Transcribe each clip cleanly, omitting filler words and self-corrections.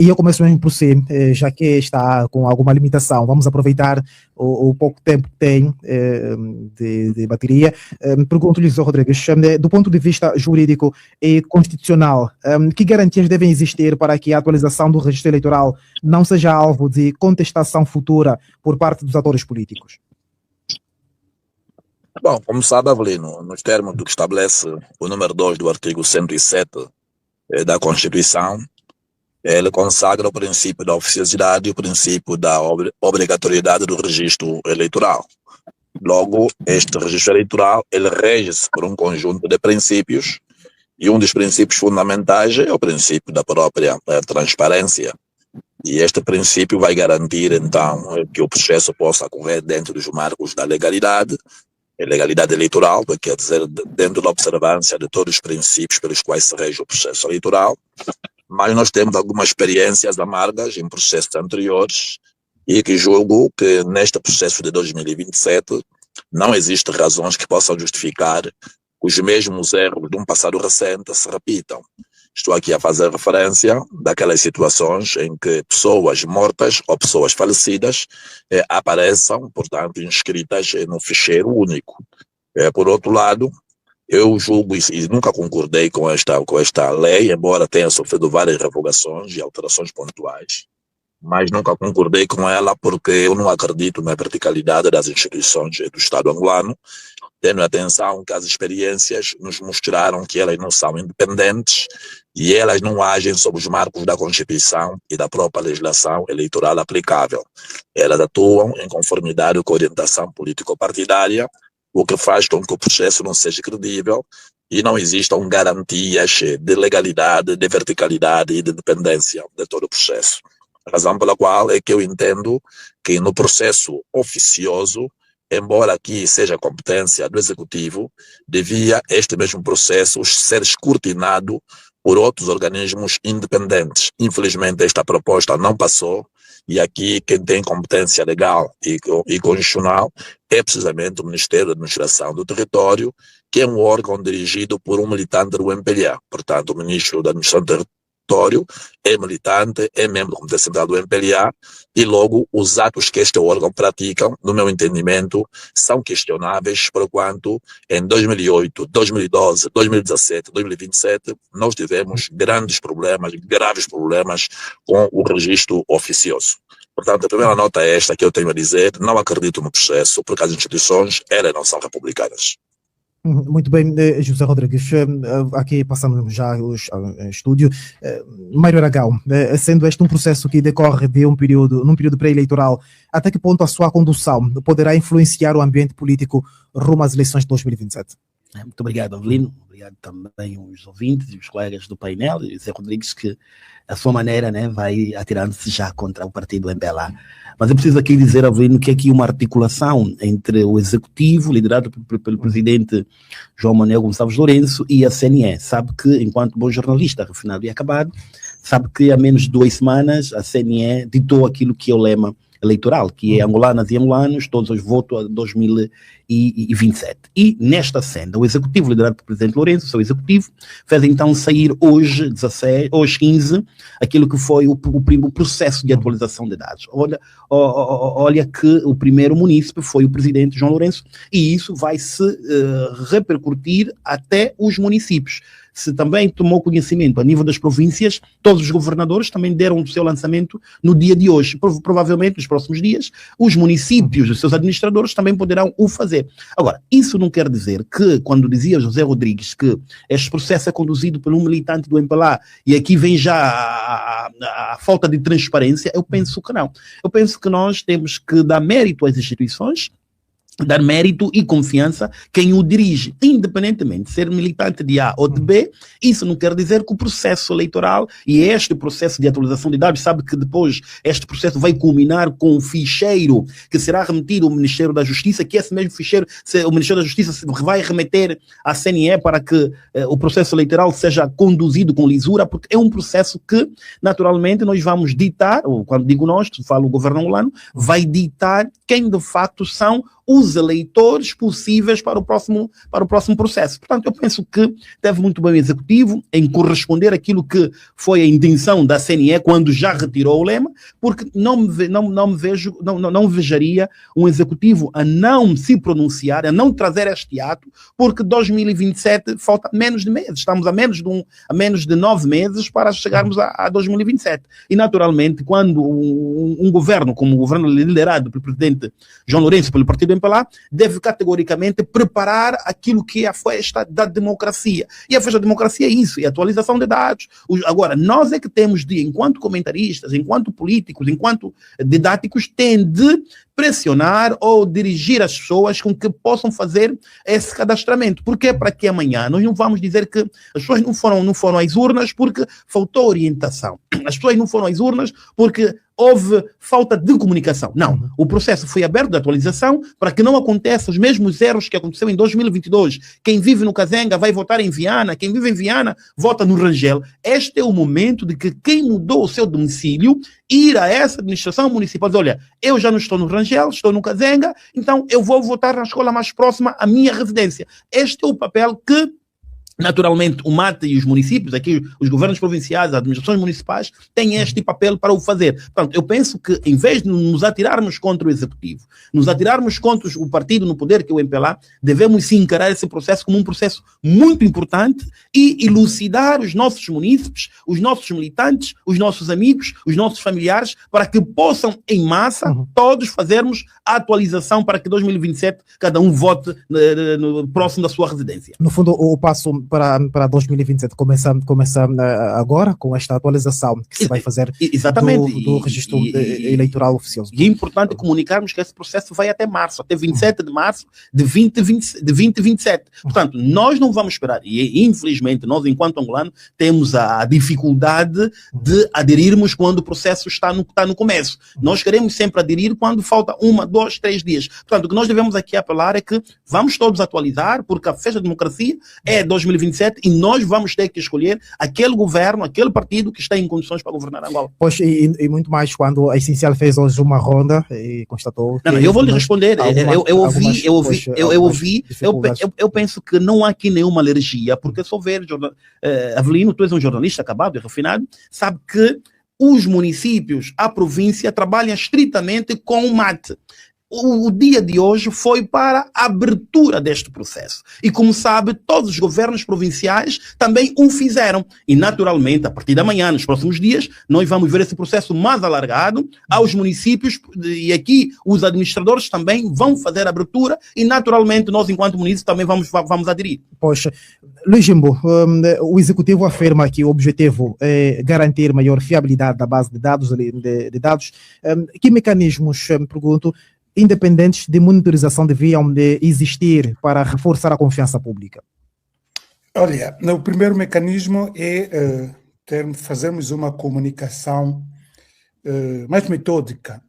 E eu começo mesmo por si, já que está com alguma limitação, vamos aproveitar o pouco tempo que tem de bateria. Pergunto-lhe, José Rodrigues, do ponto de vista jurídico e constitucional, que garantias devem existir para que a atualização do registro eleitoral não seja alvo de contestação futura por parte dos atores políticos? Bom, como sabe, Avelino, nos termos do que estabelece o número 2 do artigo 107 da Constituição, ele consagra o princípio da oficiosidade e o princípio da obrigatoriedade do registro eleitoral. Logo, este registro eleitoral, ele rege-se por um conjunto de princípios, e um dos princípios fundamentais é o princípio da própria transparência. E este princípio vai garantir, então, que o processo possa ocorrer dentro dos marcos da legalidade eleitoral, quer dizer, dentro da observância de todos os princípios pelos quais se rege o processo eleitoral. Mas nós temos algumas experiências amargas em processos anteriores e que julgo que neste processo de 2027 não existem razões que possam justificar que os mesmos erros de um passado recente se repitam. Estou aqui a fazer referência daquelas situações em que pessoas mortas ou pessoas falecidas apareçam, portanto, inscritas no ficheiro único. Por outro lado, eu julgo e nunca concordei com esta lei, embora tenha sofrido várias revogações e alterações pontuais, mas nunca concordei com ela porque eu não acredito na verticalidade das instituições do Estado angolano, tendo atenção que as experiências nos mostraram que elas não são independentes e elas não agem sob os marcos da Constituição e da própria legislação eleitoral aplicável. Elas atuam em conformidade com a orientação político-partidária, o que faz com que o processo não seja credível e não existam garantias de legalidade, de verticalidade e de independência de todo o processo. A razão pela qual é que eu entendo que no processo oficioso, embora aqui seja competência do Executivo, devia este mesmo processo ser escrutinado por outros organismos independentes. Infelizmente, esta proposta não passou, e aqui quem tem competência legal e constitucional é precisamente o Ministério da Administração do Território, que é um órgão dirigido por um militante do MPLA. Portanto, o Ministro da Administração do Território é militante, é membro do Comitê Central do MPLA, e logo os atos que este órgão pratica, no meu entendimento, são questionáveis, porquanto em 2008, 2012, 2017, 2027, nós tivemos grandes problemas, graves problemas com o registro oficioso. Portanto, a primeira nota é esta que eu tenho a dizer: não acredito no processo, porque as instituições, elas não são republicanas. Muito bem, José Rodrigues, aqui passamos já ao estúdio. Mário Aragão, sendo este um processo que decorre num período pré-eleitoral, até que ponto a sua condução poderá influenciar o ambiente político rumo às eleições de 2027? Muito obrigado, Avelino. Obrigado também aos ouvintes e os colegas do painel, e José Rodrigues, que a sua maneira, né, vai atirando-se já contra o partido MPLA. Mas eu preciso aqui dizer, Avelino, que aqui uma articulação entre o Executivo, liderado pelo presidente João Manuel Gonçalves Lourenço, e a CNE. Sabe que, enquanto bom jornalista, refinado e acabado, sabe que há menos de 2 semanas a CNE ditou aquilo que é o lema eleitoral, que é angolanas e angolanos, todos os votos a 2027. E nesta senda, o Executivo, liderado pelo Presidente Lourenço, o seu Executivo, fez então sair hoje 15, aquilo que foi o processo de atualização de dados. Olha que o primeiro munícipe foi o Presidente João Lourenço, e isso vai se repercutir até os municípios. Se também tomou conhecimento a nível das províncias, todos os governadores também deram o seu lançamento no dia de hoje. Provavelmente, nos próximos dias, os municípios, os seus administradores também poderão o fazer. Agora, isso não quer dizer que, quando dizia José Rodrigues que este processo é conduzido por um militante do MPLA e aqui vem já a falta de transparência, eu penso que não. Eu penso que nós temos que dar mérito às instituições, dar mérito e confiança quem o dirige, independentemente de ser militante de A ou de B. Isso não quer dizer que o processo eleitoral e este processo de atualização de dados, sabe que depois este processo vai culminar com um ficheiro que será remetido ao Ministério da Justiça, que esse mesmo ficheiro, o Ministério da Justiça vai remeter à CNE para que o processo eleitoral seja conduzido com lisura, porque é um processo que, naturalmente, nós vamos ditar, ou quando digo nós, falo o governo angolano, vai ditar quem de facto são os eleitores possíveis para o próximo processo. Portanto, eu penso que deve muito bem o Executivo em corresponder àquilo que foi a intenção da CNE quando já retirou o lema, porque não vejaria um Executivo a não se pronunciar, a não trazer este ato, porque 2027 falta menos de meses, estamos a menos de 9 meses para chegarmos a 2027. E naturalmente, quando um governo, como o governo liderado pelo presidente João Lourenço, pelo partido MPLA, deve categoricamente preparar aquilo que é a festa da democracia. E a festa da democracia é isso, é a atualização de dados. Agora, nós é que temos de, enquanto comentaristas, enquanto políticos, enquanto didáticos, tem de pressionar ou dirigir as pessoas com que possam fazer esse cadastramento. Porque para que amanhã nós não vamos dizer que as pessoas não foram às urnas porque faltou orientação. As pessoas não foram às urnas porque houve falta de comunicação. Não. O processo foi aberto de atualização para que não aconteçam os mesmos erros que aconteceu em 2022. Quem vive no Kazenga vai votar em Viana, quem vive em Viana vota no Rangel. Este é o momento de que quem mudou o seu domicílio ir a essa administração municipal e dizer, olha, eu já não estou no Rangel, estou no Kazenga, então eu vou votar na escola mais próxima à minha residência. Este é o papel que naturalmente, o MAT e os municípios, aqui os governos provinciais, as administrações municipais, têm este papel para o fazer. Portanto, eu penso que, em vez de nos atirarmos contra o Executivo, nos atirarmos contra o partido no poder, que é o MPLA, devemos sim encarar esse processo como um processo muito importante e elucidar os nossos munícipes, os nossos militantes, os nossos amigos, os nossos familiares, para que possam, em massa, todos fazermos a atualização para que 2027 cada um vote próximo da sua residência. No fundo, o passo para 2027 começa agora com esta atualização que se vai fazer do registro eleitoral oficioso. E é importante comunicarmos que esse processo vai até março, até 27 de março de 2027. Portanto, nós não vamos esperar. E infelizmente, nós, enquanto angolanos, temos a dificuldade de aderirmos quando o processo está no começo. Nós queremos sempre aderir quando falta 1, 2, 3 dias. Portanto, o que nós devemos aqui apelar é que vamos todos atualizar, porque a festa da democracia é 2027 e nós vamos ter que escolher aquele governo, aquele partido que está em condições para governar Angola. Pois, e muito mais quando a Essencial fez hoje uma ronda e constatou... Não, eu vou lhe responder. Eu penso que não há aqui nenhuma alergia, porque se houver... Avelino, tu és um jornalista acabado e refinado, sabe que os municípios, a província, trabalham estritamente com o MAT. O dia de hoje foi para a abertura deste processo. E como sabe, todos os governos provinciais também o fizeram. E naturalmente, a partir da manhã, nos próximos dias, nós vamos ver esse processo mais alargado aos municípios e aqui os administradores também vão fazer a abertura e naturalmente nós, enquanto municípios, também vamos aderir. Poxa, Luís Jimbo, o Executivo afirma que o objetivo é garantir maior fiabilidade da base de dados. Que mecanismos, pergunto, independentes de monitorização deviam de existir para reforçar a confiança pública? Olha, o primeiro mecanismo é fazermos uma comunicação mais metódica,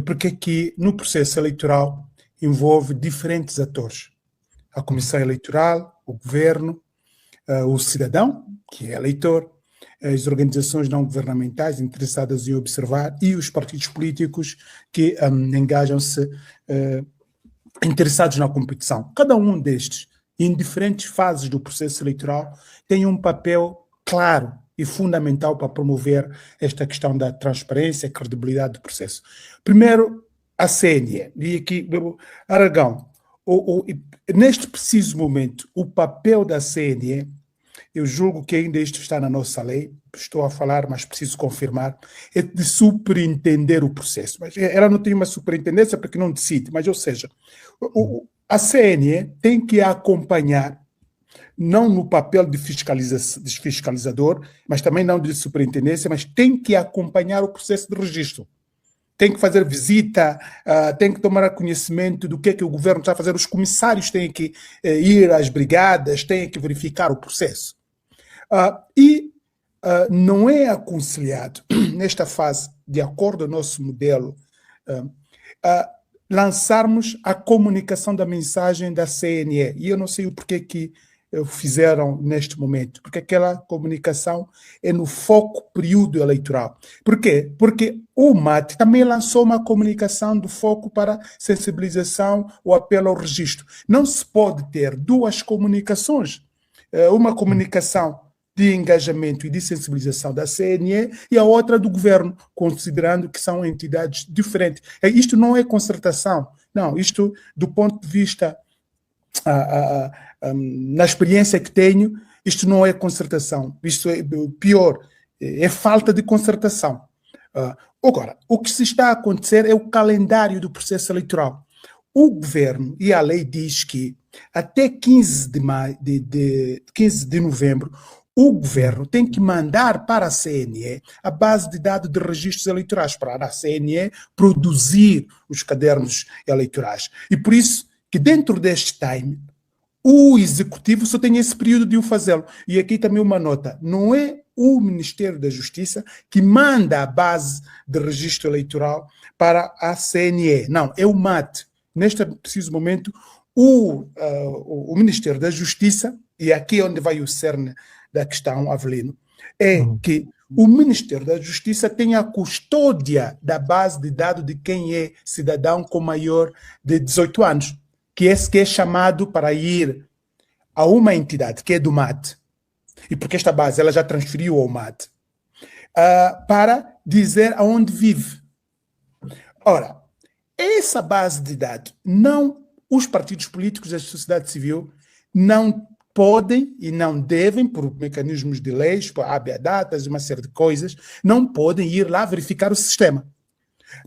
porque aqui no processo eleitoral envolve diferentes atores. A Comissão Eleitoral, o Governo, o cidadão, que é eleitor, as organizações não governamentais interessadas em observar e os partidos políticos que engajam-se interessados na competição. Cada um destes, em diferentes fases do processo eleitoral, tem um papel claro e fundamental para promover esta questão da transparência e credibilidade do processo. Primeiro, a CNE. E aqui, Aragão, neste preciso momento, o papel da CNE, eu julgo que ainda isto está na nossa lei, estou a falar, mas preciso confirmar, é de superintender o processo. Mas ela não tem uma superintendência porque não decide, mas ou seja, a CNE tem que acompanhar, não no papel de fiscalizador, mas também não de superintendência, mas tem que acompanhar o processo de registro. Tem que fazer visita, tem que tomar conhecimento do que é que o governo está a fazer, os comissários têm que ir às brigadas, têm que verificar o processo. Não é aconselhado, nesta fase, de acordo com o nosso modelo, lançarmos a comunicação da mensagem da CNE. E eu não sei o porquê que fizeram neste momento, porque aquela comunicação é no foco período eleitoral. Por quê? Porque o MAT também lançou uma comunicação do foco para sensibilização, o apelo ao registro. Não se pode ter duas comunicações, uma comunicação de engajamento e de sensibilização da CNE e a outra do governo, considerando que são entidades diferentes. Isto não é concertação, não, isto do ponto de vista, na experiência que tenho, isto não é concertação, isto é pior, é falta de concertação. Agora, o que se está a acontecer é o calendário do processo eleitoral. O governo e a lei diz que até 15 de novembro, o governo tem que mandar para a CNE a base de dados de registros eleitorais, para a CNE produzir os cadernos eleitorais. E por isso que dentro deste time, o executivo só tem esse período de o fazê-lo. E aqui também uma nota, não é o Ministério da Justiça que manda a base de registro eleitoral para a CNE. Não, é o MAT. Neste preciso momento, o Ministério da Justiça, e aqui é onde vai o cerne da questão, Avelino, é que o Ministério da Justiça tem a custódia da base de dados de quem é cidadão com maior de 18 anos, que é chamado para ir a uma entidade, que é do MAT, e porque esta base ela já transferiu ao MAT, para dizer aonde vive. Ora, essa base de dados, os partidos políticos da sociedade civil não podem e não devem, por mecanismos de leis, por habeas datas, uma série de coisas, não podem ir lá verificar o sistema.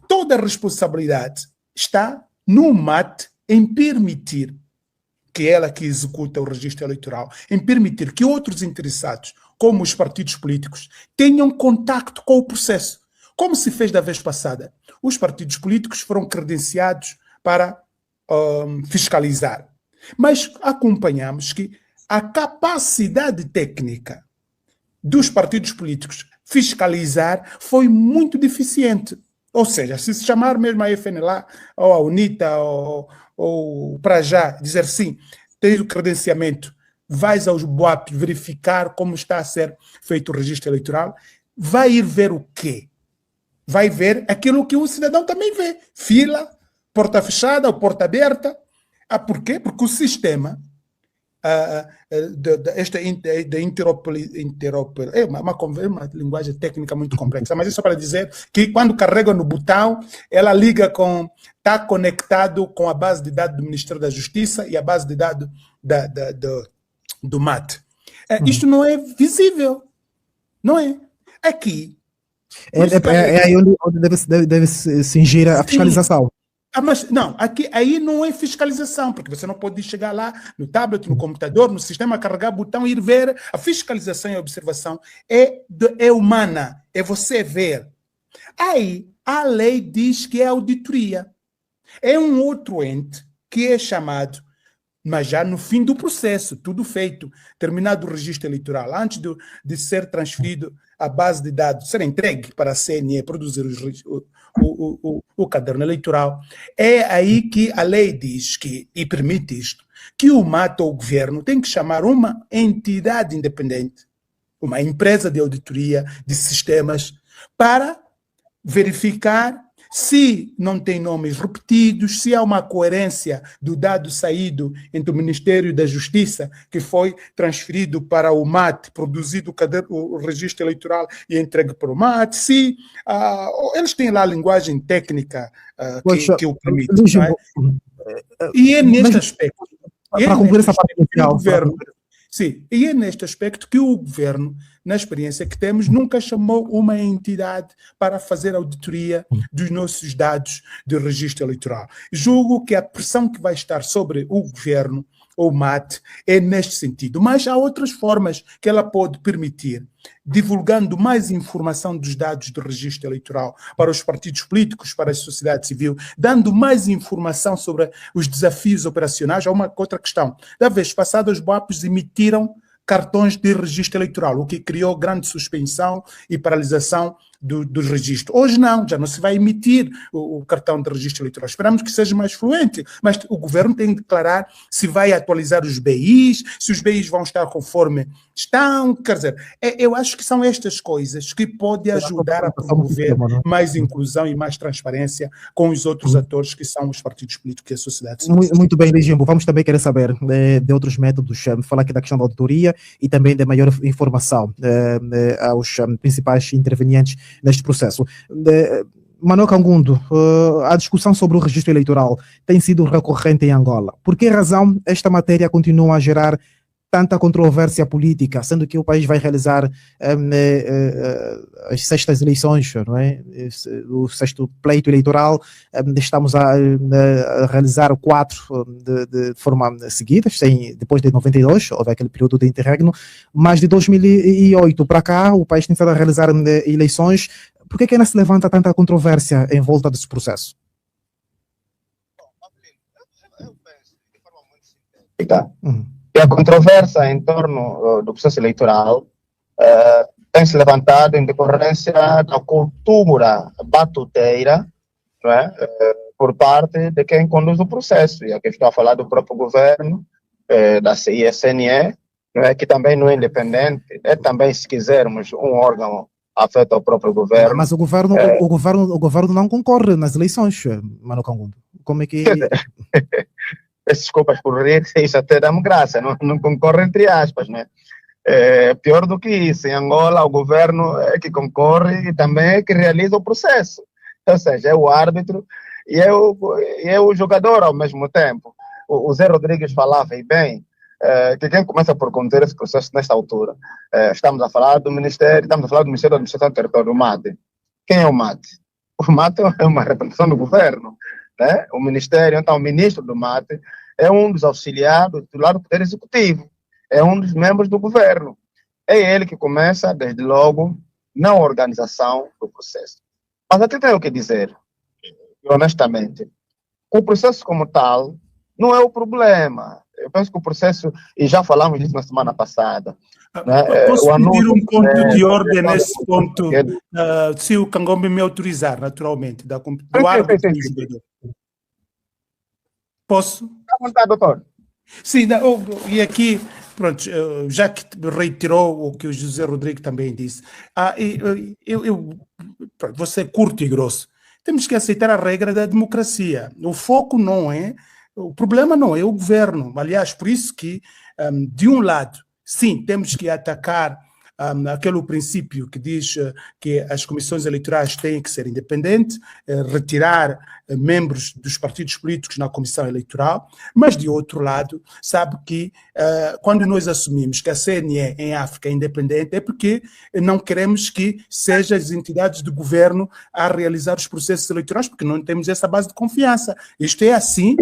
Toda a responsabilidade está no MAT em permitir que ela que executa o registro eleitoral, em permitir que outros interessados, como os partidos políticos, tenham contacto com o processo. Como se fez da vez passada. Os partidos políticos foram credenciados para fiscalizar. Mas acompanhamos que a capacidade técnica dos partidos políticos fiscalizar foi muito deficiente. Ou seja, se chamar mesmo a FNLA, ou a UNITA, ou para já, dizer sim, tens o credenciamento, vais aos BOAP verificar como está a ser feito o registro eleitoral, vai ir ver o quê? Vai ver aquilo que o cidadão também vê. Fila, porta fechada ou porta aberta. Por quê? Porque o sistema da interoperabilidade é uma linguagem técnica muito complexa, mas isso é para dizer que quando carrega no botão, ela liga está conectado com a base de dados do Ministério da Justiça e a base de dados do MAT. Isto não é visível, não é? Aqui. É aí onde deve se cingir a fiscalização. Mas não, aí não é fiscalização, porque você não pode chegar lá no tablet, no computador, no sistema, carregar botão e ir ver. A fiscalização e a observação é humana, é você ver. Aí a lei diz que é auditoria. É um outro ente que é chamado, mas já no fim do processo, tudo feito, terminado o registro eleitoral, antes de ser transferido a base de dados, ser entregue para a CNE, produzir o caderno eleitoral, é aí que a lei diz e permite isto, que o MAT ou o governo tem que chamar uma entidade independente, uma empresa de auditoria de sistemas, para verificar se não tem nomes repetidos, se há uma coerência do dado saído entre o Ministério da Justiça, que foi transferido para o MAT, produzido o registro eleitoral e entregue para o MAT, se eles têm lá a linguagem técnica que o permite. E é neste aspecto. Para concluir essa parte inicial. Sim, e é neste aspecto que o governo, na experiência que temos, nunca chamou uma entidade para fazer auditoria dos nossos dados de registro eleitoral. Julgo que a pressão que vai estar sobre o governo, ou MAT, é neste sentido. Mas há outras formas que ela pode permitir, divulgando mais informação dos dados do registro eleitoral para os partidos políticos, para a sociedade civil, dando mais informação sobre os desafios operacionais. Há uma outra questão. Da vez passada, os BOAPs emitiram cartões de registro eleitoral, o que criou grande suspensão e paralisação dos registros. Hoje não, já não se vai emitir o cartão de registro eleitoral. Esperamos que seja mais fluente, mas o governo tem que declarar se vai atualizar os BIs, se os BIs vão estar conforme estão. Quer dizer, eu acho que são estas coisas que podem ajudar a promover mais inclusão e mais transparência com os outros atores que são os partidos políticos e a sociedade civil. Muito bem, Legimbo. Vamos também querer saber de outros métodos, falar aqui da questão da auditoria e também de maior informação aos principais intervenientes neste processo. Manuel Kangundo, a discussão sobre o registro eleitoral tem sido recorrente em Angola. Por que razão esta matéria continua a gerar tanta controvérsia política, sendo que o país vai realizar as sextas eleições, não é? O sexto pleito eleitoral, estamos a realizar 4 de forma seguida, depois de 92, houve aquele período de interregno, mas de 2008 para cá o país tem estado a realizar eleições. Por que ainda se levanta tanta controvérsia em volta desse processo? Eu penso de forma muito sintética. E a controvérsia em torno do processo eleitoral tem se levantado em decorrência da cultura batuteira, não é? Por parte de quem conduz o processo. E aqui estou a falar do próprio governo, da CISNE, não é? Que também não é independente, é também, se quisermos, um órgão afeto ao próprio governo. Mas o governo não concorre nas eleições, Manuel Kangundo. Como é que... Peço desculpas por rir, isso até dá-me graça, não concorre entre aspas, né? Pior do que isso, em Angola o governo é que concorre e também é que realiza o processo, ou seja, é o árbitro e é o jogador ao mesmo tempo. O Zé Rodrigues falava, e bem, que quem começa por conduzir esse processo nesta altura, estamos a falar do Ministério da Administração do Território, do MAT. Quem é o MAT? O MAT é uma representação do governo, né? O Ministério, então, o ministro do MAT é um dos auxiliares do lado do Poder Executivo, é um dos membros do governo. É ele que começa, desde logo, na organização do processo. Mas aqui tenho que dizer, honestamente, o processo como tal não é o problema. Eu penso que o processo, e já falamos disso na semana passada, né? Posso pedir um ponto de ordem nesse ponto, se o Kangombe me autorizar, naturalmente, do árbitro e jogador. Posso? À vontade, doutor. Sim, e aqui, pronto, já que reiterou o que o José Rodrigo também disse, vou ser curto e grosso. Temos que aceitar a regra da democracia. O foco não é, o problema não é o governo. Aliás, por isso que, de um lado, sim, temos que atacar aquele princípio que diz que as comissões eleitorais têm que ser independentes, retirar membros dos partidos políticos na comissão eleitoral, mas de outro lado, sabe que quando nós assumimos que a CNE em África é independente é porque não queremos que sejam as entidades do governo a realizar os processos eleitorais, porque não temos essa base de confiança. Isto é assim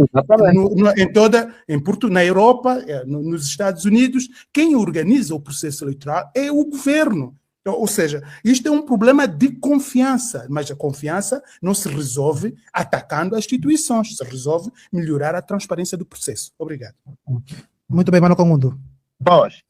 na Europa, nos Estados Unidos, quem organiza o processo eleitoral é o governo. Ou seja, isto é um problema de confiança, mas a confiança não se resolve atacando as instituições, se resolve melhorar a transparência do processo. Obrigado. Muito bem, Manuel Kangundo. Pois.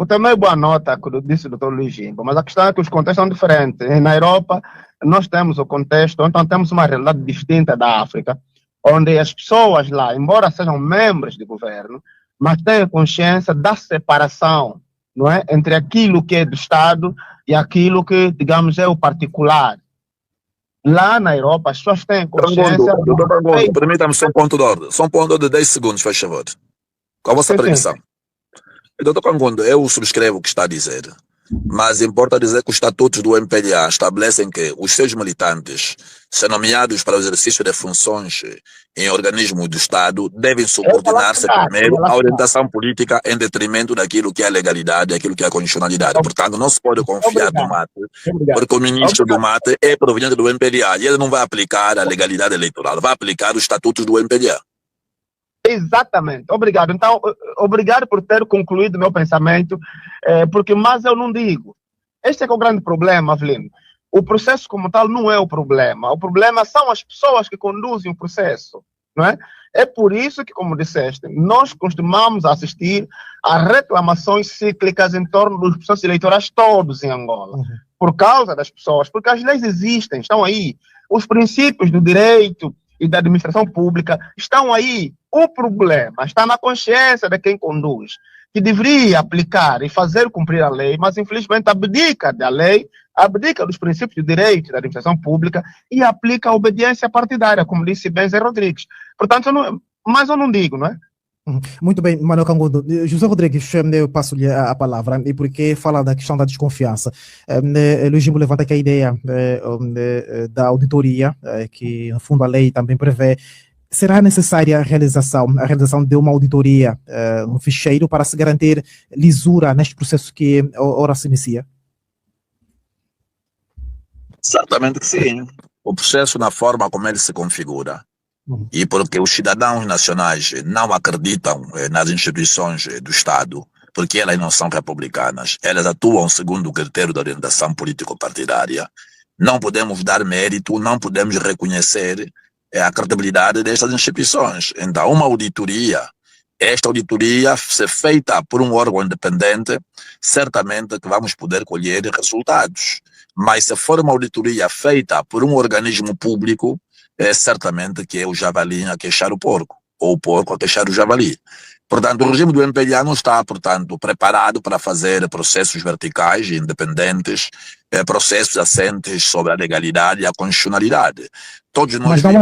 Tomei boa nota do que disse o Dr. Luiz Jimbo, mas a questão é que os contextos são diferentes. Na Europa, nós temos o contexto, então temos uma realidade distinta da África, onde as pessoas lá, embora sejam membros de governo, mas têm consciência da separação, não é, entre aquilo que é do Estado e aquilo que, digamos, é o particular. Lá na Europa, as pessoas têm consciência... Permita-me só um ponto de ordem. Só um ponto de 10 segundos, faz favor. Com a vossa permissão. Doutor Kangundo, eu subscrevo o que está a dizer, mas importa dizer que os estatutos do MPLA estabelecem que os seus militantes, se nomeados para o exercício de funções em organismo do Estado, devem subordinar-se primeiro à orientação política em detrimento daquilo que é a legalidade, daquilo que é a constitucionalidade. Portanto, não se pode confiar no MAT, porque o ministro do MAT é proveniente do MPLA e ele não vai aplicar a legalidade eleitoral, vai aplicar os estatutos do MPLA. Exatamente, obrigado. Então, obrigado por ter concluído meu pensamento, porque mais eu não digo. Este é que é o grande problema, Avelino. O processo como tal não é o problema são as pessoas que conduzem o processo, não é? É por isso que, como disseste, nós costumamos assistir a reclamações cíclicas em torno dos processos eleitorais todos em Angola. por causa das pessoas, porque as leis existem, estão aí. Os princípios do direito e da administração pública estão aí. O problema está na consciência de quem conduz, que deveria aplicar e fazer cumprir a lei, mas infelizmente abdica da lei, abdica dos princípios do direito e da administração pública e aplica a obediência partidária, como disse bem Zé Rodrigues. Portanto, mas eu não digo, não é? Muito bem, Manuel Cangundo. José Rodrigues, eu passo-lhe a palavra, e porque fala da questão da desconfiança. Luís Jimbo levanta aqui a ideia da auditoria, que no fundo a lei também prevê. Será necessária a realização de uma auditoria no ficheiro para se garantir lisura neste processo que ora se inicia? Certamente que sim. O processo, na forma como ele se configura, e porque os cidadãos nacionais não acreditam nas instituições do Estado, porque elas não são republicanas, elas atuam segundo o critério da orientação político-partidária, não podemos dar mérito, não podemos reconhecer a credibilidade destas instituições. Então, esta auditoria, se feita por um órgão independente, certamente que vamos poder colher resultados. Mas se for uma auditoria feita por um organismo público, é certamente que é o javali a queixar o porco, ou o porco a queixar o javali. Portanto, o regime do MPLA não está, portanto, preparado para fazer processos verticais e independentes, processos assentes sobre a legalidade e a constitucionalidade. Todos nós Mas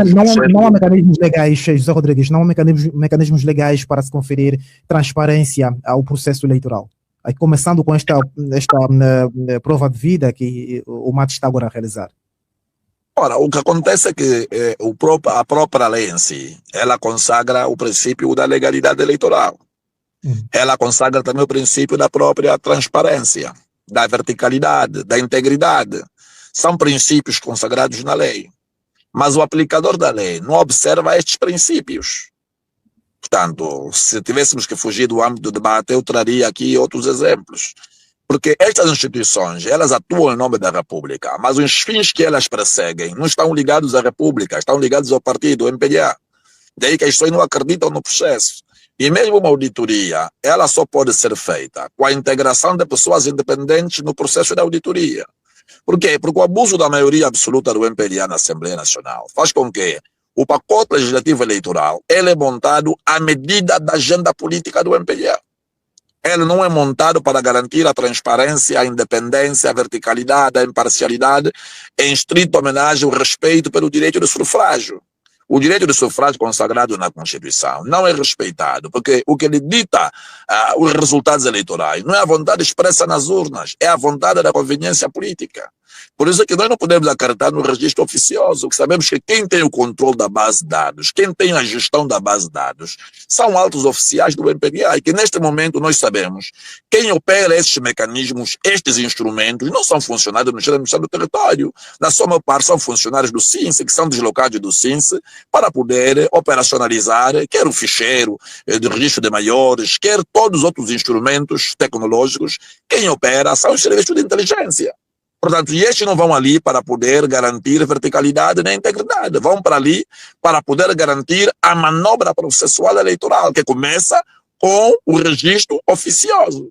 não há mecanismos legais, José Rodrigues, não há mecanismos legais para se conferir transparência ao processo eleitoral. Aí, começando com esta prova de vida que o MAT está agora a realizar. Ora, o que acontece é que a própria lei em si, ela consagra o princípio da legalidade eleitoral. Ela consagra também o princípio da própria transparência, da verticalidade, da integridade. São princípios consagrados na lei. Mas o aplicador da lei não observa estes princípios. Portanto, se tivéssemos que fugir do âmbito do debate, eu traria aqui outros exemplos. Porque estas instituições, elas atuam em nome da República, mas os fins que elas perseguem não estão ligados à República, estão ligados ao partido, ao MPLA. Daí que as pessoas não acreditam no processo. E mesmo uma auditoria, ela só pode ser feita com a integração de pessoas independentes no processo da auditoria. Por quê? Porque o abuso da maioria absoluta do MPLA na Assembleia Nacional faz com que o pacote legislativo eleitoral ele é montado à medida da agenda política do MPLA. Ele não é montado para garantir a transparência, a independência, a verticalidade, a imparcialidade, em estrita homenagem ao respeito pelo direito de sufrágio. O direito de sufrágio consagrado na Constituição não é respeitado, porque o que lhe dita os resultados eleitorais não é a vontade expressa nas urnas, é a vontade da conveniência política. Por isso é que nós não podemos acreditar no registro oficioso, que sabemos que quem tem o controle da base de dados, quem tem a gestão da base de dados, são altos oficiais do MPLA, e que neste momento nós sabemos quem opera esses mecanismos, estes instrumentos, não são funcionários do Ministério do Território, na sua maior parte são funcionários do SINSE, que são deslocados do SINSE para poder operacionalizar, quer o ficheiro de registro de maiores, quer todos os outros instrumentos tecnológicos, quem opera são os serviços de inteligência. Portanto, e estes não vão ali para poder garantir verticalidade nem integridade, vão para ali para poder garantir a manobra processual eleitoral, que começa com o registro oficioso.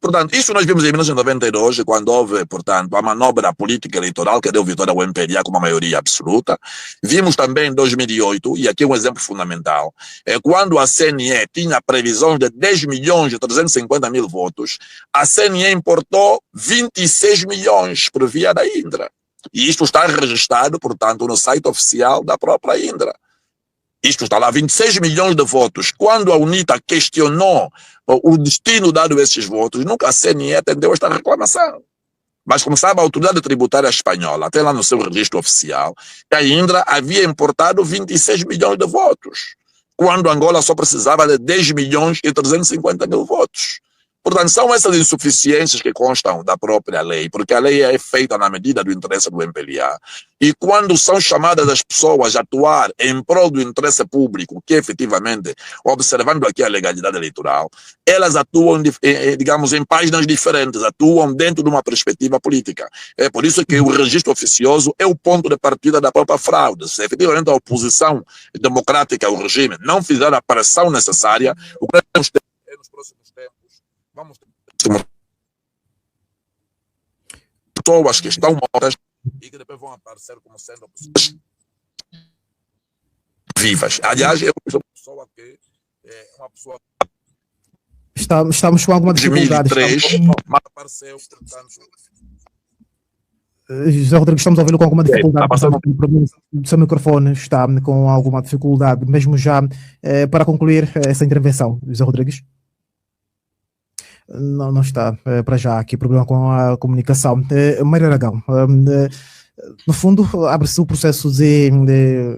Portanto, isso nós vimos em 1992, quando houve, portanto, a manobra política eleitoral que deu vitória ao MPLA com uma maioria absoluta. Vimos também em 2008, e aqui um exemplo fundamental, quando a CNE tinha previsões de 10.350.000 votos, a CNE importou 26 milhões por via da Indra. E isto está registrado, portanto, no site oficial da própria Indra. Isto está lá, 26 milhões de votos. Quando a UNITA questionou o destino dado a esses votos, nunca a CNE atendeu esta reclamação. Mas, como sabe, a autoridade tributária espanhola, até lá no seu registro oficial, que a Indra havia importado 26 milhões de votos, quando Angola só precisava de 10.350.000 votos. Portanto, são essas insuficiências que constam da própria lei, porque a lei é feita na medida do interesse do MPLA. E quando são chamadas as pessoas a atuar em prol do interesse público, que efetivamente, observando aqui a legalidade eleitoral, elas atuam, digamos, em páginas diferentes, atuam dentro de uma perspectiva política. É por isso que o registro oficioso é o ponto de partida da própria fraude. Se efetivamente a oposição democrática ao regime não fizer a pressão necessária, o que nós temos nos próximos tempos, vamos ter pessoas que estão mortas e que depois vão aparecer como sendo pessoas vivas. Aliás, eu sou uma pessoa que é uma pessoa Estamos com alguma de dificuldade. 2003, mas apareceu, portanto. José Rodrigues, estamos a ouvi-lo com alguma dificuldade. Está passando. O seu microfone está com alguma dificuldade, mesmo já para concluir essa intervenção, José Rodrigues. Não está para já aqui problema com a comunicação. Mário Aragão, no fundo, abre-se o processo de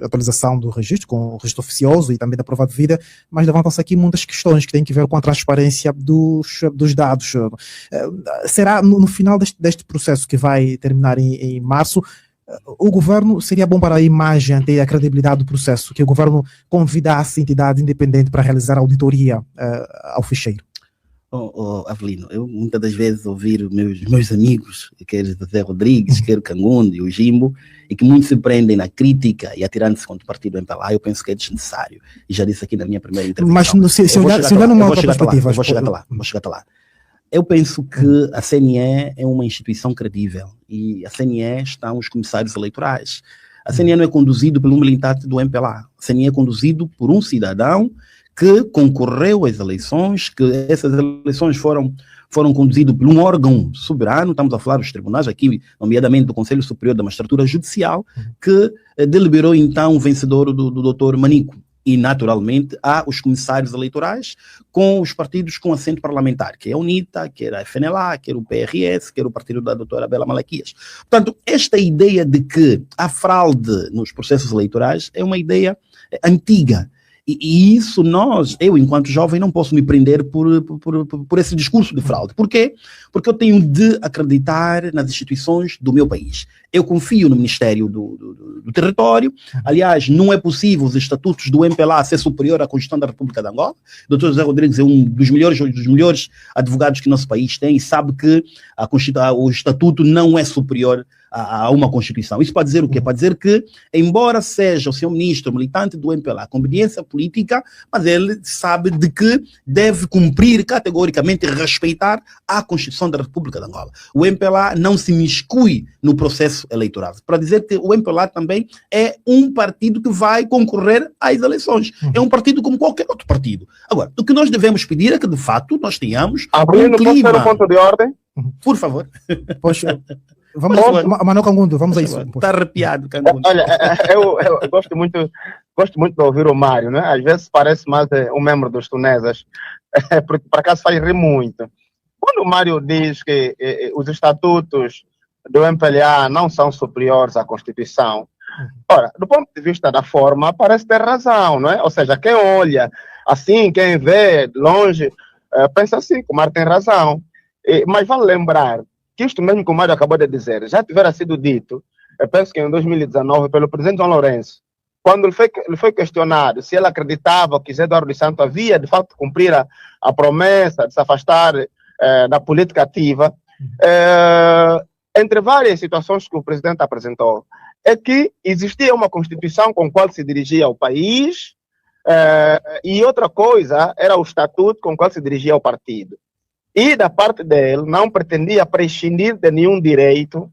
atualização do registro, com o registro oficioso e também da prova de vida, mas levantam-se aqui muitas questões que têm que ver com a transparência dos dados. Será no final deste processo que vai terminar em março, o governo, seria bom para a imagem e a credibilidade do processo, que o governo convidasse entidade independente para realizar auditoria ao ficheiro? Avelino, eu muitas das vezes ouvir meus amigos, quer José Rodrigues, quer Kangundo e o Jimbo, e que muitos se prendem na crítica e atirando-se contra o partido MPLA, eu penso que é desnecessário. E já disse aqui na minha primeira intervenção. Mas se olhar numa outra perspectiva... Vou chegar até lá. Eu penso que a CNE é uma instituição credível e a CNE estão os comissários eleitorais. A CNE não é conduzido por um militante do MPLA. A CNE é conduzido por um cidadão que concorreu às eleições, que essas eleições foram conduzidas por um órgão soberano, estamos a falar dos tribunais aqui, nomeadamente do Conselho Superior da Magistratura Judicial, que deliberou então o vencedor do Dr. Manico. E, naturalmente, há os comissários eleitorais com os partidos com assento parlamentar, que é a UNITA, que era a FNLA, que era o PRS, que era o partido da doutora Bela Malaquias. Portanto, esta ideia de que há fraude nos processos eleitorais é uma ideia antiga. E isso eu enquanto jovem não posso me prender por esse discurso de fraude. Por quê? Porque eu tenho de acreditar nas instituições do meu país. Eu confio no Ministério do Território. Aliás, não é possível os estatutos do MPLA ser superior à Constituição da República de Angola. O Dr. José Rodrigues é um dos melhores advogados que nosso país tem e sabe que o estatuto não é superior a uma Constituição. Isso para dizer o quê? Para dizer que, embora seja o senhor ministro militante do MPLA com obediência política, mas ele sabe de que deve cumprir categoricamente e respeitar a Constituição da República de Angola. O MPLA não se miscui no processo eleitoral. Para dizer que o MPLA também é um partido que vai concorrer às eleições. É um partido como qualquer outro partido. Agora, o que nós devemos pedir é que, de fato, nós tenhamos um clima... Posso ter ponto de ordem? Por favor. Poxa... Vamos, Manuel Cangundo, vamos a isso. Está arrepiado, Cangundo. Olha, eu gosto muito de ouvir o Mário, né? Às vezes parece mais um membro dos Tunesas, porque por acaso faz rir muito. Quando o Mário diz que os estatutos do MPLA não são superiores à Constituição, ora, do ponto de vista da forma, parece ter razão, não é? Ou seja, quem olha assim, quem vê de longe, pensa assim, que o Mário tem razão. Mas vale lembrar que isto mesmo que o Mário acabou de dizer, já tivera sido dito, eu penso que em 2019, pelo presidente João Lourenço, quando ele foi questionado se ele acreditava que José Eduardo dos Santos havia, de facto, cumprir a promessa de se afastar da política ativa, entre várias situações que o presidente apresentou, é que existia uma Constituição com a qual se dirigia ao país, e outra coisa era o estatuto com o qual se dirigia ao partido. E, da parte dele, não pretendia prescindir de nenhum direito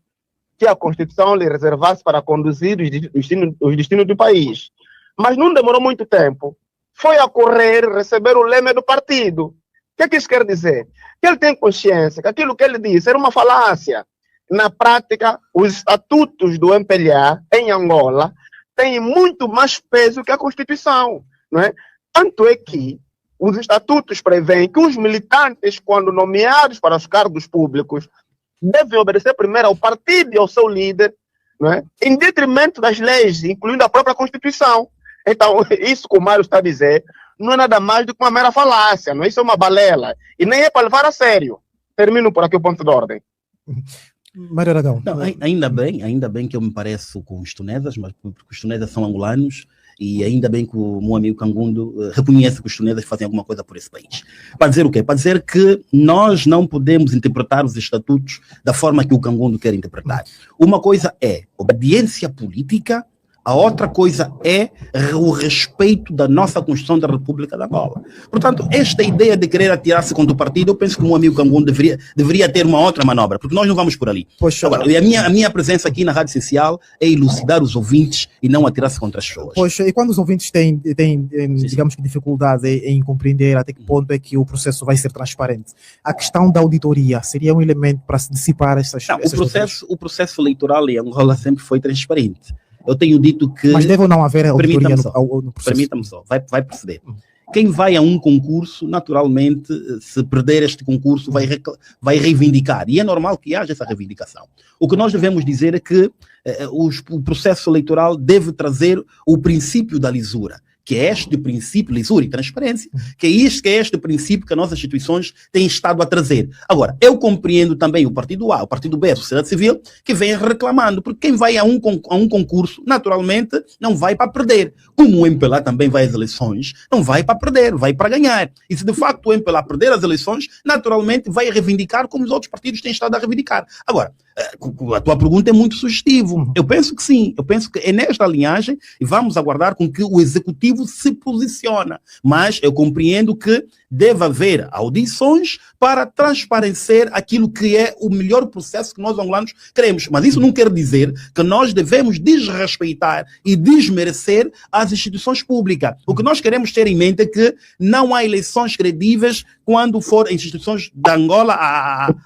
que a Constituição lhe reservasse para conduzir os destinos do país. Mas não demorou muito tempo. Foi a correr receber o leme do partido. O que é que isso quer dizer? Que ele tem consciência que aquilo que ele disse era uma falácia. Na prática, os estatutos do MPLA em Angola têm muito mais peso que a Constituição, não é? Tanto é que os estatutos prevêem que os militantes, quando nomeados para os cargos públicos, devem obedecer primeiro ao partido e ao seu líder, não é? Em detrimento das leis, incluindo a própria Constituição. Então, isso que o Mário está a dizer não é nada mais do que uma mera falácia, não é? Isso é uma balela. E nem é para levar a sério. Termino por aqui o ponto de ordem. Mário Aragão. Não, ainda bem que eu me pareço com os tunesas, mas porque os tunesas são angolanos, e ainda bem que o meu amigo Cangundo reconhece que os tunesas fazem alguma coisa por esse país. Para dizer o quê? Para dizer que nós não podemos interpretar os estatutos da forma que o Cangundo quer interpretar. Uma coisa é obediência política, A outra coisa é o respeito da nossa Constituição da República de Angola. Portanto, esta ideia de querer atirar-se contra o partido, eu penso que o meu amigo Cangun deveria ter uma outra manobra, porque nós não vamos por ali. Poxa, agora, a minha presença aqui na Rádio Essencial é elucidar os ouvintes e não atirar-se contra as pessoas. Poxa, e quando os ouvintes têm digamos que dificuldade em compreender até que ponto é que o processo vai ser transparente, a questão da auditoria seria um elemento para se dissipar essas o processo eleitoral em Angola sempre foi transparente. Eu tenho dito que... Mas deve ou não haver auditoria no processo? Permita-me só, vai perceber. Quem vai a um concurso, naturalmente, se perder este concurso, vai reivindicar. E é normal que haja essa reivindicação. O que nós devemos dizer é que o processo eleitoral deve trazer o princípio da lisura, que é este princípio, lisura e transparência, que é este princípio que as nossas instituições têm estado a trazer. Agora, eu compreendo também o Partido A, o Partido B, a sociedade civil, que vem reclamando, porque quem vai a um concurso, naturalmente, não vai para perder. Como o MPLA também vai às eleições, não vai para perder, vai para ganhar. E se de facto o MPLA perder as eleições, naturalmente vai reivindicar como os outros partidos têm estado a reivindicar. Agora, a tua pergunta é muito sugestiva. Eu penso que sim, eu penso que é nesta linhagem e vamos aguardar com que o executivo se posiciona. Mas eu compreendo que deve haver audições para transparecer aquilo que é o melhor processo que nós angolanos queremos. Mas isso não quer dizer que nós devemos desrespeitar e desmerecer as instituições públicas. O que nós queremos ter em mente é que não há eleições credíveis quando for instituições da Angola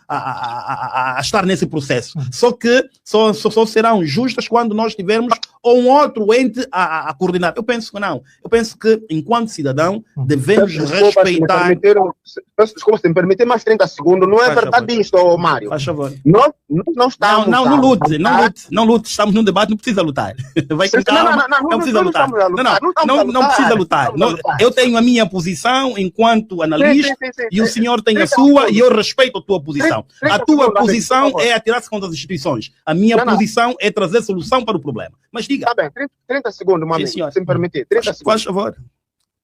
a estar nesse processo. Só que só serão justas quando nós tivermos um outro ente a coordenar. Eu penso que não. Eu penso que, enquanto cidadão, devemos respeitar... Peço desculpa, se me permitir mais 30 segundos. Não é verdade isto, Mário. Faz favor. Nós não estamos... Não lute. Estamos num debate, não precisa lutar. Vai com calma, não precisa lutar. Não precisa lutar. Eu tenho a minha posição enquanto analista e o senhor tem a sua e eu respeito a tua posição. A tua posição é atirar-se contra as instituições. A minha posição é trazer solução para o problema. Mas diga. Está bem, 30 segundos, meu amigo, se me permitir. 30 segundos. Faz favor.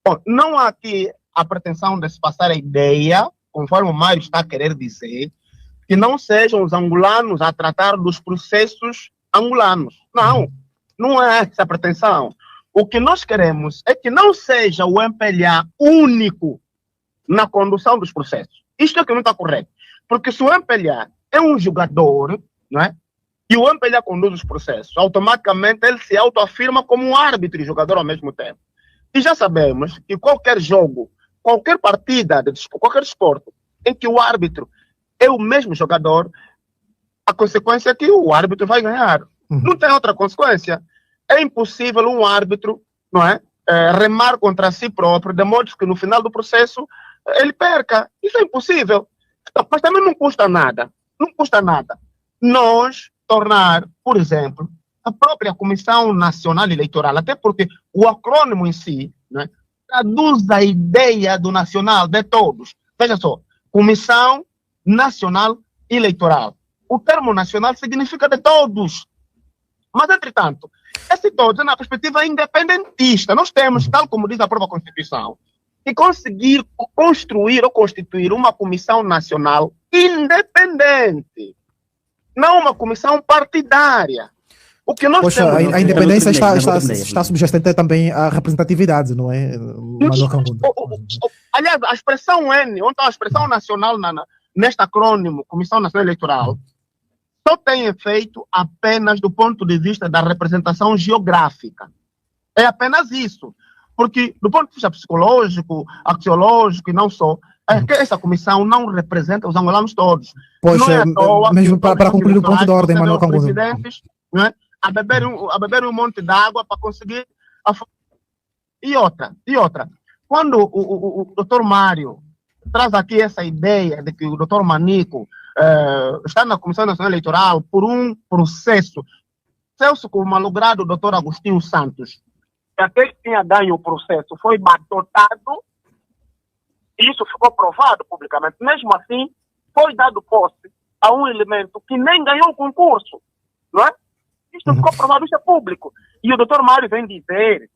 Bom, não há aqui a pretensão de se passar a ideia, conforme o Mário está a querer dizer, que não sejam os angolanos a tratar dos processos angolanos. Não é essa a pretensão. O que nós queremos é que não seja o MPLA único na condução dos processos. Isto é que não está correto. Porque se o MPLA é um jogador, não é? E o MPLA conduz os processos, automaticamente ele se autoafirma como um árbitro e jogador ao mesmo tempo. E já sabemos que qualquer jogo, qualquer partida, qualquer esporte, em que o árbitro é o mesmo jogador, a consequência é que o árbitro vai ganhar. Não tem outra consequência. É impossível um árbitro, não é, remar contra si próprio, de modo que no final do processo ele perca. Isso é impossível. Então, mas também não custa nada. Não custa nada. Nós tornar, por exemplo, a própria Comissão Nacional Eleitoral, até porque o acrônimo em si, né, traduz a ideia do nacional de todos. Veja só, Comissão Nacional Eleitoral. O termo nacional significa de todos. Mas, entretanto, esse todos é na perspectiva independentista. Nós temos, tal como diz a própria Constituição, que conseguir construir ou constituir uma comissão nacional independente, não uma comissão partidária. O que nós temos... A independência está subjacente também à representatividade, não é? Aliás, a expressão N, onde está a expressão nacional neste acrônimo, Comissão Nacional Eleitoral, só tem efeito apenas do ponto de vista da representação geográfica. É apenas isso. Porque, do ponto de vista psicológico, axiológico e não só, é que essa comissão não representa os angolanos todos. Pois, não é à toa mesmo para concluir o ponto de ordem, Manuel Cangundo. Presidentes, não é? a beber um monte de água para conseguir... E outra. Quando o doutor Mário traz aqui essa ideia de que o doutor Manico está na Comissão Nacional Eleitoral por um processo, Celso, como malogrado doutor Agostinho Santos, aquele que tinha ganho o processo foi batotado, e isso ficou provado publicamente. Mesmo assim, foi dado posse a um elemento que nem ganhou o concurso, não é? Isso ficou provado, isso é público. E o doutor Mário vem dizer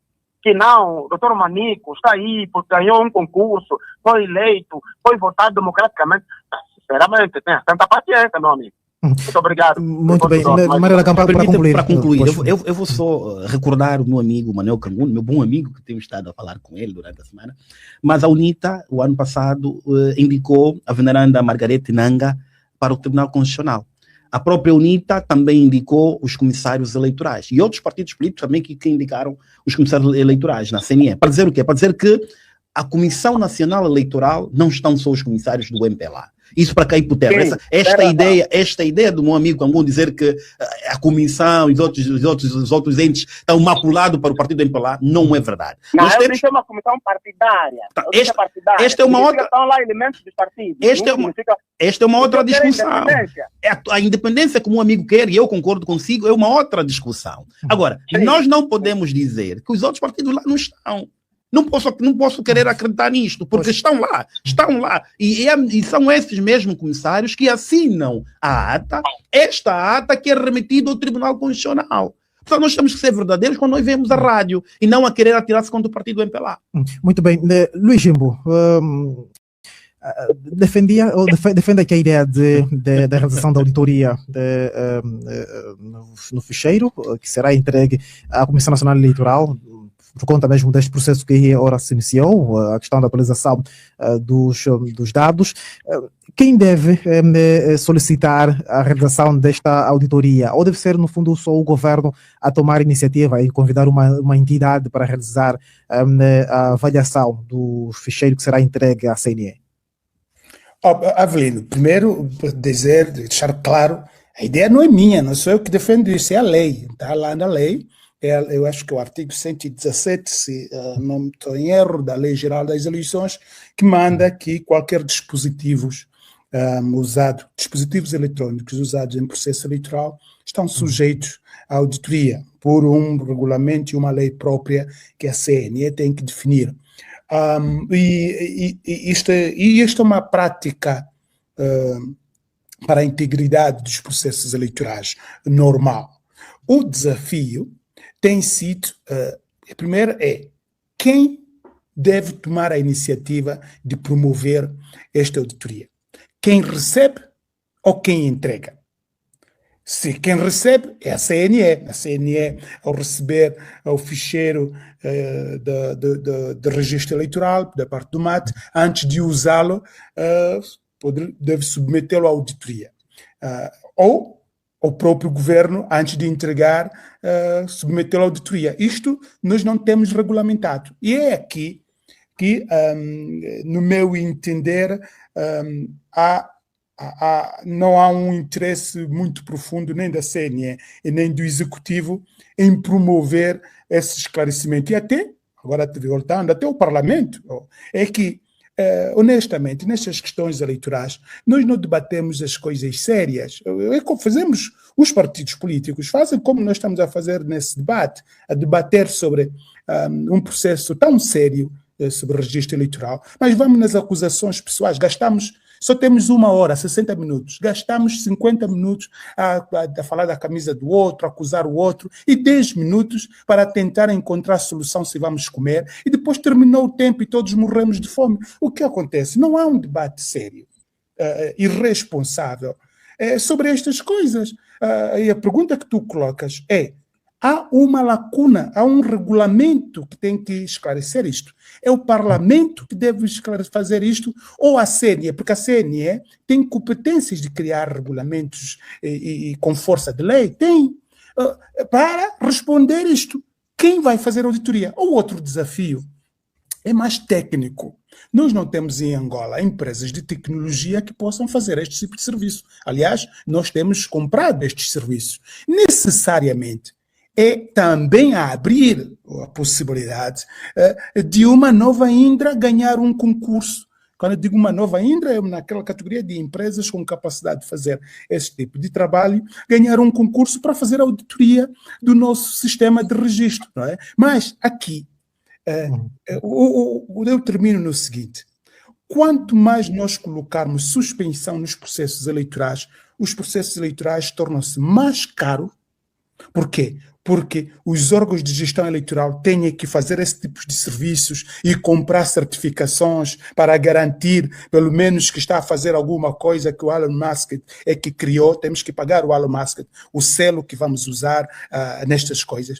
que não, o doutor Manico está aí porque ganhou um concurso, foi eleito, foi votado democraticamente. Sinceramente, tenha tanta paciência, meu amigo. Muito obrigado. Muito bem. Manuela Campal, para concluir. Para concluir, eu vou só recordar o meu amigo Manuel Canguno, meu bom amigo, que temos estado a falar com ele durante a semana, mas a UNITA, o ano passado, indicou a veneranda Margarete Nanga para o Tribunal Constitucional. A própria UNITA também indicou os comissários eleitorais e outros partidos políticos também que indicaram os comissários eleitorais na CNE. Para dizer o quê? Para dizer que a Comissão Nacional Eleitoral não estão só os comissários do MPLA. Isso para cair por terra. Esta ideia do meu amigo Canguno dizer que a comissão e os outros entes estão maculados para o partido do MPLA não é verdade. Não, eu disse uma comissão partidária. Esta é uma outra. Estão lá elementos dos partidos. Esta é uma outra discussão. A independência que o meu amigo quer, e eu concordo consigo, é uma outra discussão. Agora, nós não podemos dizer que os outros partidos lá não estão. Não posso querer acreditar nisto, porque estão lá. E são esses mesmos comissários que assinam a ata, esta ata que é remetida ao Tribunal Constitucional. Portanto, nós temos que ser verdadeiros quando nós vemos a rádio e não a querer atirar-se contra o partido do MPLA. Muito bem. Luís Jimbo, defende aqui a ideia da realização da auditoria no ficheiro, que será entregue à Comissão Nacional Eleitoral, por conta mesmo deste processo que agora se iniciou, a questão da atualização dos dados. Quem deve solicitar a realização desta auditoria? Ou deve ser, no fundo, só o governo a tomar iniciativa e convidar uma entidade para realizar a avaliação do ficheiro que será entregue à CNE? Avelino, primeiro deixar claro, a ideia não é minha, não sou eu que defendo isso, é a lei, está lá na lei. Eu acho que é o artigo 117, se não estou em erro, da Lei Geral das Eleições, que manda que qualquer dispositivos eletrónicos usados em processo eleitoral estão sujeitos à auditoria por um regulamento e uma lei própria que a CNE tem que definir. Isto é uma prática para a integridade dos processos eleitorais normal. O desafio tem sido, primeiro quem deve tomar a iniciativa de promover esta auditoria? Quem recebe ou quem entrega? Se quem recebe é a CNE, ao receber o ficheiro de registro eleitoral da parte do MAT, antes de usá-lo, deve submetê-lo à auditoria. Ou o próprio governo, antes de entregar, submetê-lo à auditoria. Isto nós não temos regulamentado. E é aqui que, no meu entender, não há um interesse muito profundo nem da CNE e nem do Executivo em promover esse esclarecimento. E até, agora voltando, até o Parlamento, é que, honestamente, nestas questões eleitorais, nós não debatemos as coisas sérias. É como fazemos, os partidos políticos fazem como nós estamos a fazer nesse debate, a debater sobre um processo tão sério sobre o registro eleitoral, mas vamos nas acusações pessoais, só temos 1 hora, 60 minutos, gastamos 50 minutos a falar da camisa do outro, a acusar o outro, e 10 minutos para tentar encontrar solução se vamos comer, e depois terminou o tempo e todos morremos de fome. O que acontece? Não há um debate sério, irresponsável, sobre estas coisas. E a pergunta que tu colocas é: há uma lacuna, há um regulamento que tem que esclarecer isto. É o Parlamento que deve fazer isto, ou a CNE, porque a CNE tem competências de criar regulamentos e com força de lei, tem, para responder isto. Quem vai fazer a auditoria? O outro desafio é mais técnico. Nós não temos em Angola empresas de tecnologia que possam fazer este tipo de serviço. Aliás, nós temos comprado estes serviços. Necessariamente, é também a abrir a possibilidade de uma nova Indra ganhar um concurso. Quando eu digo uma nova Indra, é naquela categoria de empresas com capacidade de fazer esse tipo de trabalho, ganhar um concurso para fazer a auditoria do nosso sistema de registro. Não é? Mas aqui, eu termino no seguinte: quanto mais nós colocarmos suspensão nos processos eleitorais, os processos eleitorais tornam-se mais caros Por quê? Porque os órgãos de gestão eleitoral têm que fazer esse tipo de serviços e comprar certificações para garantir, pelo menos, que está a fazer alguma coisa que o Elon Musk é que criou. Temos que pagar o Elon Musk o selo que vamos usar nestas coisas.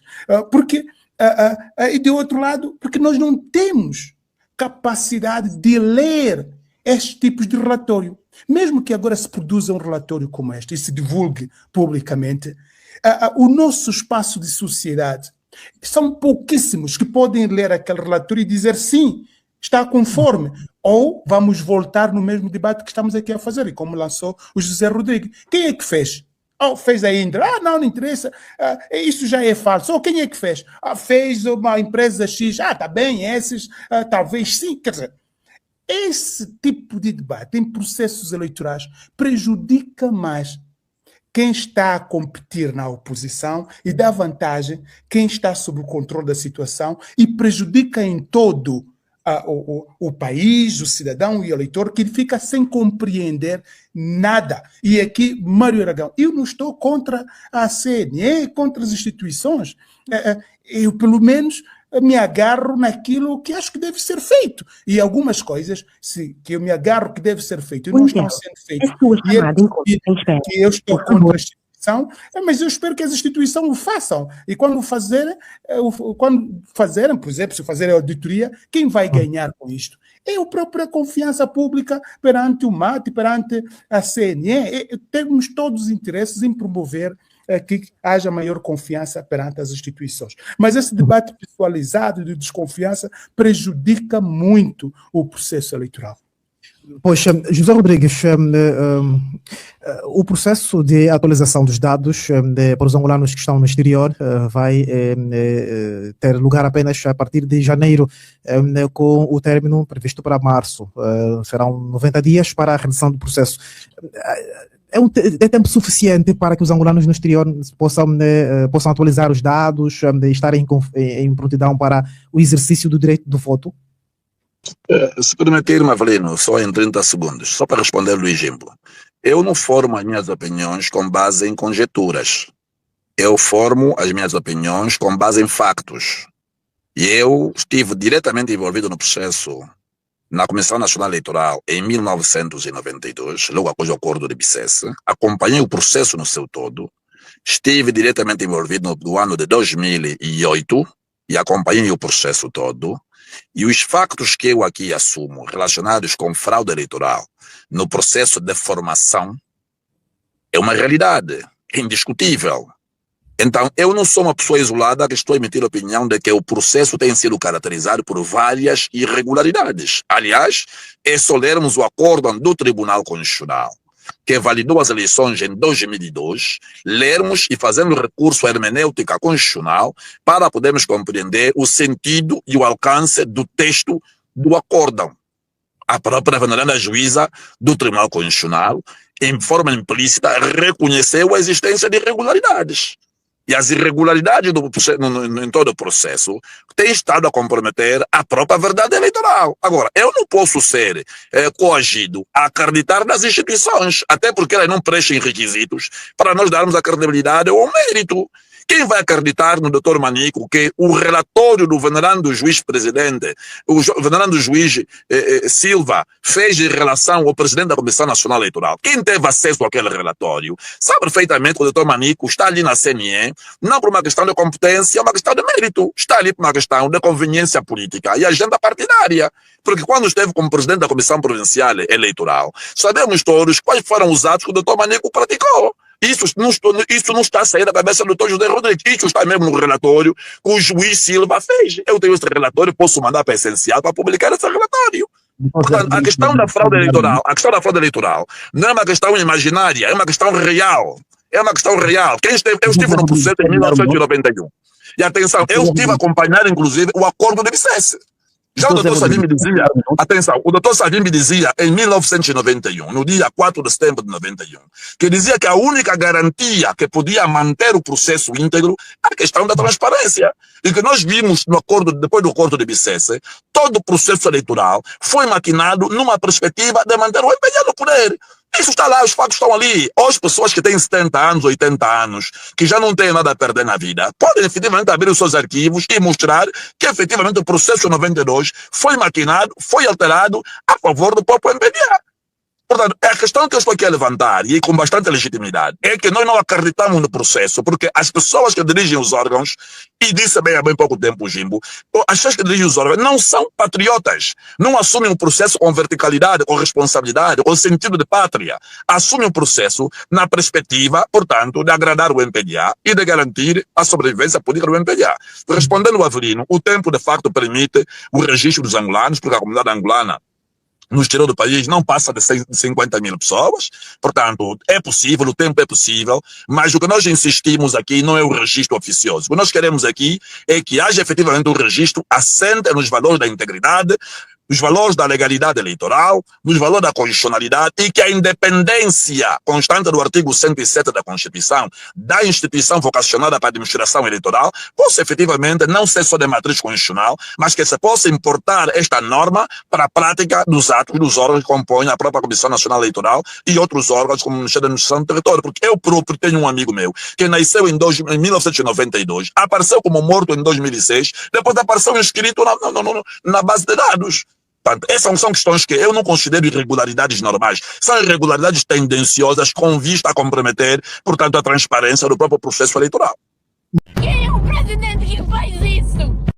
E de outro lado, porque nós não temos capacidade de ler estes tipos de relatório. Mesmo que agora se produza um relatório como este e se divulgue publicamente, o nosso espaço de sociedade, são pouquíssimos que podem ler aquele relatório e dizer sim, está conforme, ou vamos voltar no mesmo debate que estamos aqui a fazer, e como lançou o José Rodrigues. Quem é que fez? Fez a Indra. Não interessa. Isso já é falso. Quem é que fez? Fez uma empresa X. Tá bem, esses, talvez sim. Quer dizer, esse tipo de debate em processos eleitorais prejudica mais quem está a competir na oposição e dá vantagem quem está sob o controle da situação e prejudica em todo o país, o cidadão e o eleitor, que fica sem compreender nada. E aqui, Mário Aragão, eu não estou contra a CNE, contra as instituições. Eu, pelo menos, me agarro naquilo que acho que deve ser feito. E algumas coisas que eu me agarro que deve ser feito e não estão sendo feitas. E eu estou contra a instituição, mas eu espero que as instituições o façam. E quando fazerem, por exemplo, se fazerem a auditoria, quem vai ganhar com isto? É a própria confiança pública perante o MAT, perante a CNE. Temos todos os interesses em promover que haja maior confiança perante as instituições. Mas esse debate pessoalizado de desconfiança prejudica muito o processo eleitoral. Pois, José Rodrigues, o processo de atualização dos dados para os angolanos que estão no exterior vai ter lugar apenas a partir de janeiro, com o término previsto para março. Serão 90 dias para a realização do processo. É tempo suficiente para que os angolanos no exterior possam atualizar os dados, estarem em prontidão para o exercício do direito do voto? Se permitir-me, Avelino, só em 30 segundos, só para responder o exemplo. Eu não formo as minhas opiniões com base em conjecturas. Eu formo as minhas opiniões com base em factos. E eu estive diretamente envolvido no processo na Comissão Nacional Eleitoral em 1992, logo após o acordo de Bicesse. Acompanhei o processo no seu todo. Estive diretamente envolvido no ano de 2008 e acompanhei o processo todo. E os factos que eu aqui assumo relacionados com fraude eleitoral no processo de formação é uma realidade indiscutível. Então, eu não sou uma pessoa isolada que estou a emitir a opinião de que o processo tem sido caracterizado por várias irregularidades. Aliás, é só lermos o acórdão do Tribunal Constitucional, que validou as eleições em 2002, lermos e fazermos recurso à hermenêutica constitucional para podermos compreender o sentido e o alcance do texto do acórdão. A própria veneranda juíza do Tribunal Constitucional, em forma implícita, reconheceu a existência de irregularidades. E as irregularidades em todo o processo têm estado a comprometer a própria verdade eleitoral. Agora, eu não posso ser coagido a acreditar nas instituições, até porque elas não prestam requisitos para nós darmos a credibilidade ou o mérito. Quem vai acreditar no Dr. Manico que o relatório do venerando juiz-presidente, o venerando juiz Silva, fez em relação ao presidente da Comissão Nacional Eleitoral? Quem teve acesso àquele relatório sabe perfeitamente que o Dr. Manico está ali na CNE, não por uma questão de competência, é uma questão de mérito. Está ali por uma questão de conveniência política e agenda partidária. Porque quando esteve como presidente da Comissão Provincial Eleitoral, sabemos todos quais foram os atos que o Dr. Manico praticou. Isso não está a sair da cabeça do Dr. José Rodrigues. Isso está mesmo no relatório que o juiz Silva fez. Eu tenho esse relatório, posso mandar para a Essencial para publicar esse relatório. Portanto, a questão da fraude eleitoral não é uma questão imaginária, é uma questão real. É uma questão real. Eu estive no processo em 1991. E atenção, eu estive a acompanhar, inclusive, o acordo de Bicesse. Já o doutor Savim me dizia, atenção, o doutor Savim me dizia em 1991, no dia 4 de setembro de 91, que dizia que a única garantia que podia manter o processo íntegro é a questão da transparência. E que nós vimos no acordo, depois do acordo de Bicesse, todo o processo eleitoral foi maquinado numa perspectiva de manter o MPLA no poder. Isso está lá, os fatos estão ali. As pessoas que têm 70 anos, 80 anos, que já não têm nada a perder na vida, podem efetivamente abrir os seus arquivos e mostrar que efetivamente o processo 92 foi maquinado, foi alterado a favor do próprio MPLA. Portanto, a questão que eu estou aqui a levantar, e com bastante legitimidade, é que nós não acreditamos no processo, porque as pessoas que dirigem os órgãos, e disse bem há bem pouco tempo o Jimbo, as pessoas que dirigem os órgãos não são patriotas, não assumem o processo com verticalidade, com responsabilidade, com sentido de pátria. Assumem o processo na perspectiva, portanto, de agradar o MPLA e de garantir a sobrevivência política do MPLA. Respondendo ao Avelino, o tempo de facto permite o registro dos angolanos, porque a comunidade angolana no exterior do país não passa de 50 mil pessoas, portanto, é possível, o tempo é possível, mas o que nós insistimos aqui não é o registro oficioso. O que nós queremos aqui é que haja efetivamente um registro assente nos valores da integridade, nos valores da legalidade eleitoral, nos valores da constitucionalidade e que a independência constante do artigo 107 da Constituição, da instituição vocacionada para a administração eleitoral, possa efetivamente não ser só de matriz constitucional, mas que se possa importar esta norma para a prática dos atos dos órgãos que compõem a própria Comissão Nacional Eleitoral e outros órgãos como o Ministério da Administração do Território, porque eu próprio tenho um amigo meu que nasceu em 1992, apareceu como morto em 2006, depois apareceu inscrito na base de dados. Portanto, essas são questões que eu não considero irregularidades normais. São irregularidades tendenciosas com vista a comprometer, portanto, a transparência do próprio processo eleitoral. Quem é o presidente que faz isso?